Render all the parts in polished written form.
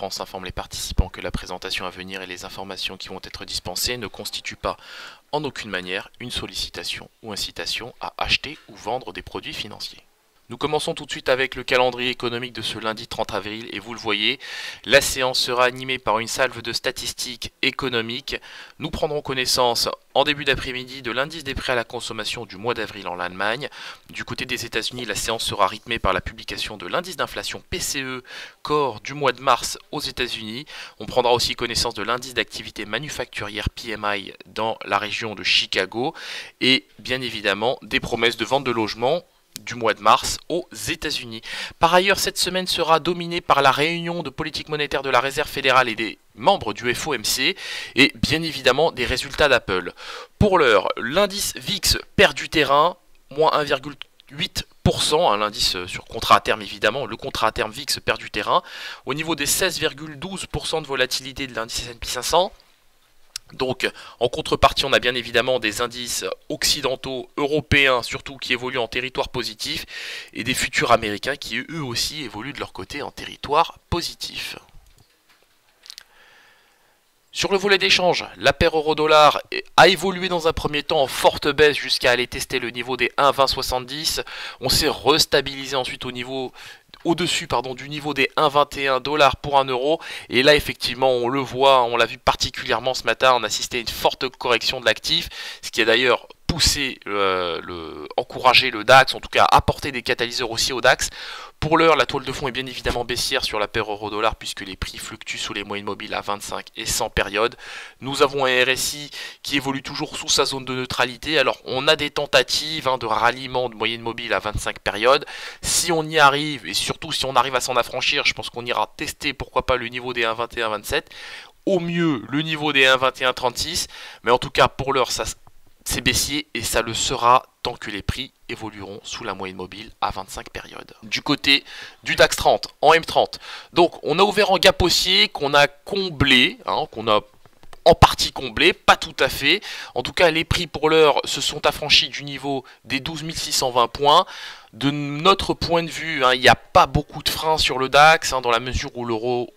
France informe les participants que la présentation à venir et les informations qui vont être dispensées ne constituent pas en aucune manière une sollicitation ou incitation à acheter ou vendre des produits financiers. Nous commençons tout de suite avec le calendrier économique de ce lundi 30 avril et vous le voyez, la séance sera animée par une salve de statistiques économiques. Nous prendrons connaissance en début d'après-midi de l'indice des prix à la consommation du mois d'avril en Allemagne. Du côté des États-Unis, la séance sera rythmée par la publication de l'indice d'inflation PCE Core du mois de mars aux États-Unis. On prendra aussi connaissance de l'indice d'activité manufacturière PMI dans la région de Chicago et bien évidemment des promesses de vente de logements du mois de mars aux États-Unis. Par ailleurs, cette semaine sera dominée par la réunion de politique monétaire de la Réserve fédérale et des membres du FOMC et bien évidemment des résultats d'Apple. Pour l'heure, l'indice VIX perd du terrain, moins 1,8%, l'indice sur contrat à terme évidemment, le contrat à terme VIX perd du terrain, au niveau des 16,12% de volatilité de l'indice S&P 500. Donc en contrepartie on a bien évidemment des indices occidentaux, européens surtout qui évoluent en territoire positif et des futurs américains qui eux aussi évoluent de leur côté en territoire positif. Sur le volet d'échange, la paire euro-dollar a évolué dans un premier temps en forte baisse jusqu'à aller tester le niveau des 1,2070. On s'est restabilisé ensuite au-dessus du niveau des 1,21 $ pour 1 euro. Et là, effectivement, on le voit, on l'a vu particulièrement ce matin, on a assisté à une forte correction de l'actif, ce qui a d'ailleurs poussé, encouragé le DAX, en tout cas apporté des catalyseurs aussi au DAX. Pour l'heure, la toile de fond est bien évidemment baissière sur la paire euro-dollar puisque les prix fluctuent sous les moyennes mobiles à 25 et 100 périodes. Nous avons un RSI qui évolue toujours sous sa zone de neutralité. Alors, on a des tentatives de ralliement de moyenne mobile à 25 périodes. Si on y arrive, et surtout si on arrive à s'en affranchir, je pense qu'on ira tester pourquoi pas le niveau des 1,21-27. Au mieux, le niveau des 1,21-36. Mais en tout cas, pour l'heure, c'est baissier et ça le sera tant que les prix évolueront sous la moyenne mobile à 25 périodes. Du côté du DAX 30, en M30, donc on a ouvert en gap haussier qu'on a comblé, qu'on a en partie comblé, pas tout à fait. En tout cas, les prix pour l'heure se sont affranchis du niveau des 12 620 points. De notre point de vue, il n'y a pas beaucoup de freins sur le DAX, dans la mesure où l'euro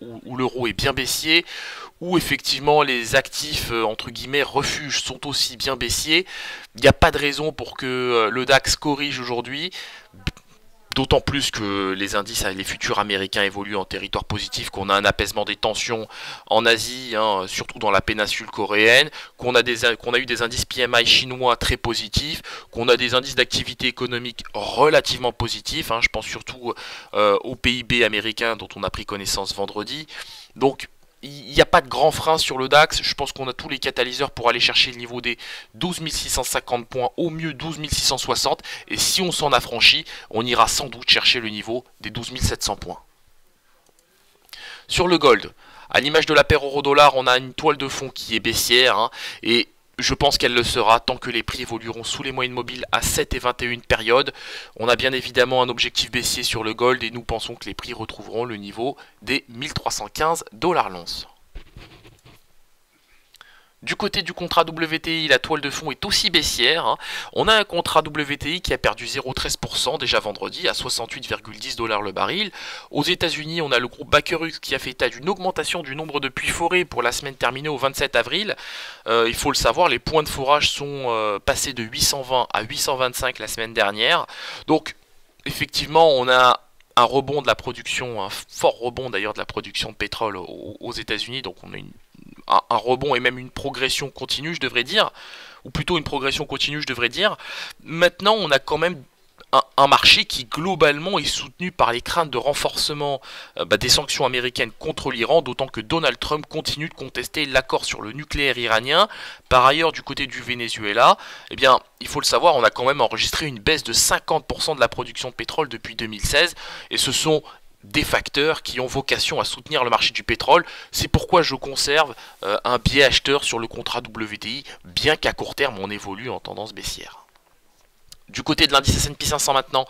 est bien baissier, où effectivement les actifs, entre guillemets, refuges sont aussi bien baissiers. Il n'y a pas de raison pour que le DAX corrige aujourd'hui. D'autant plus que les indices, les futurs américains évoluent en territoire positif, qu'on a un apaisement des tensions en Asie, surtout dans la péninsule coréenne, qu'on a eu des indices PMI chinois très positifs, qu'on a des indices d'activité économique relativement positifs, je pense surtout au PIB américain dont on a pris connaissance vendredi. Donc il n'y a pas de grand frein sur le DAX, je pense qu'on a tous les catalyseurs pour aller chercher le niveau des 12 650 points, au mieux 12 660, et si on s'en affranchit, on ira sans doute chercher le niveau des 12 700 points. Sur le gold, à l'image de la paire euro-dollar, on a une toile de fond qui est baissière, et je pense qu'elle le sera tant que les prix évolueront sous les moyennes mobiles à 7 et 21 périodes. On a bien évidemment un objectif baissier sur le gold et nous pensons que les prix retrouveront le niveau des 1315 $ l'once. Du côté du contrat WTI, la toile de fond est aussi baissière. On a un contrat WTI qui a perdu 0,13% déjà vendredi à 68,10 $ le baril. Aux États-Unis, on a le groupe Bakerus qui a fait état d'une augmentation du nombre de puits forés pour la semaine terminée au 27 avril. Il faut le savoir, les points de forage sont passés de 820 à 825 la semaine dernière. Donc, effectivement, on a un rebond de la production, un fort rebond d'ailleurs de la production de pétrole aux États-Unis. Donc, on a un rebond et même une progression continue, je devrais dire, ou plutôt une progression continue, je devrais dire. Maintenant, on a quand même un marché qui globalement est soutenu par les craintes de renforcement des sanctions américaines contre l'Iran, d'autant que Donald Trump continue de contester l'accord sur le nucléaire iranien. Par ailleurs, du côté du Venezuela, eh bien, il faut le savoir, on a quand même enregistré une baisse de 50% de la production de pétrole depuis 2016, et ce sont des facteurs qui ont vocation à soutenir le marché du pétrole. C'est pourquoi je conserve un biais acheteur sur le contrat WTI, bien qu'à court terme on évolue en tendance baissière. Du côté de l'indice S&P 500 maintenant,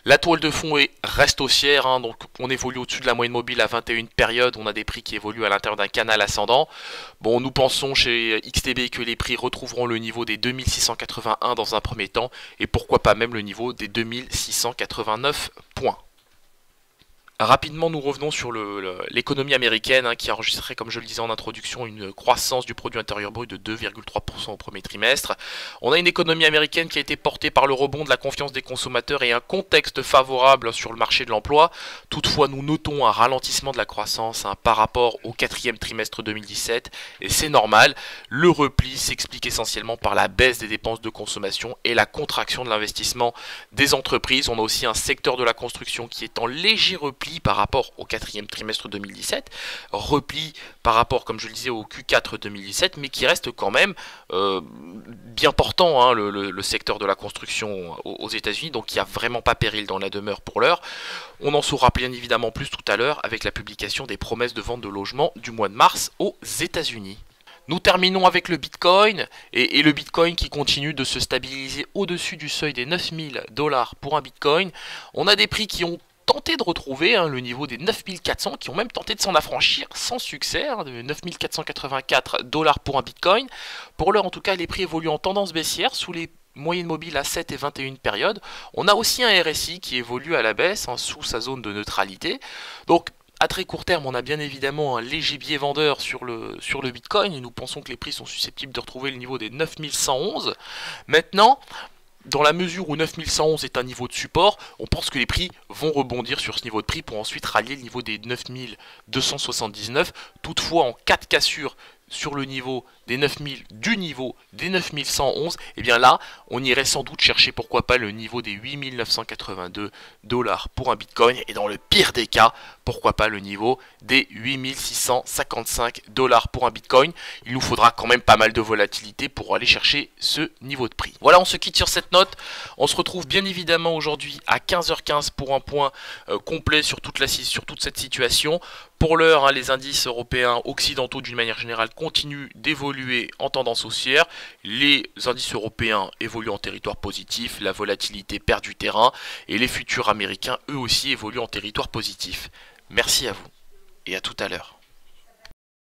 la toile de fond reste haussière, donc on évolue au-dessus de la moyenne mobile à 21 périodes, on a des prix qui évoluent à l'intérieur d'un canal ascendant. Bon, nous pensons chez XTB que les prix retrouveront le niveau des 2681 dans un premier temps, et pourquoi pas même le niveau des 2689 points. Rapidement, nous revenons sur l'économie américaine qui a enregistré, comme je le disais en introduction, une croissance du produit intérieur brut de 2,3% au premier trimestre. On a une économie américaine qui a été portée par le rebond de la confiance des consommateurs et un contexte favorable sur le marché de l'emploi. Toutefois, nous notons un ralentissement de la croissance par rapport au quatrième trimestre 2017, et c'est normal. Le repli s'explique essentiellement par la baisse des dépenses de consommation et la contraction de l'investissement des entreprises. On a aussi un secteur de la construction qui est en léger repli par rapport au quatrième trimestre 2017, repli par rapport, comme je le disais, au Q4 2017, mais qui reste quand même bien portant, le secteur de la construction aux États-Unis, donc il n'y a vraiment pas péril dans la demeure pour l'heure. On en saura bien évidemment plus tout à l'heure avec la publication des promesses de vente de logements du mois de mars aux États-Unis. Nous terminons avec le Bitcoin, et le Bitcoin qui continue de se stabiliser au-dessus du seuil des 9000 $ pour un Bitcoin. On a des prix qui ont tenté de retrouver le niveau des 9400, qui ont même tenté de s'en affranchir sans succès, de 9484 $ pour un Bitcoin. Pour l'heure en tout cas, les prix évoluent en tendance baissière sous les moyenne mobile à 7 et 21 périodes. On a aussi un RSI qui évolue à la baisse sous sa zone de neutralité. Donc à très court terme, on a bien évidemment un léger biais vendeur sur le Bitcoin et nous pensons que les prix sont susceptibles de retrouver le niveau des 9111. Maintenant, dans la mesure où 9111 est un niveau de support, on pense que les prix vont rebondir sur ce niveau de prix pour ensuite rallier le niveau des 9279. Toutefois, en cas de cassure sur le niveau des 9000, du niveau des 9111, et bien là, on irait sans doute chercher pourquoi pas le niveau des 8982 $ pour un Bitcoin, et dans le pire des cas, pourquoi pas le niveau des 8655 $ pour un Bitcoin. Il nous faudra quand même pas mal de volatilité pour aller chercher ce niveau de prix. Voilà, on se quitte sur cette note. On se retrouve bien évidemment aujourd'hui à 15h15 pour un point complet sur toute cette situation. Pour l'heure, les indices européens occidentaux d'une manière générale continuent d'évoluer en tendance haussière. Les indices européens évoluent en territoire positif, la volatilité perd du terrain et les futurs américains eux aussi évoluent en territoire positif. Merci à vous et à tout à l'heure.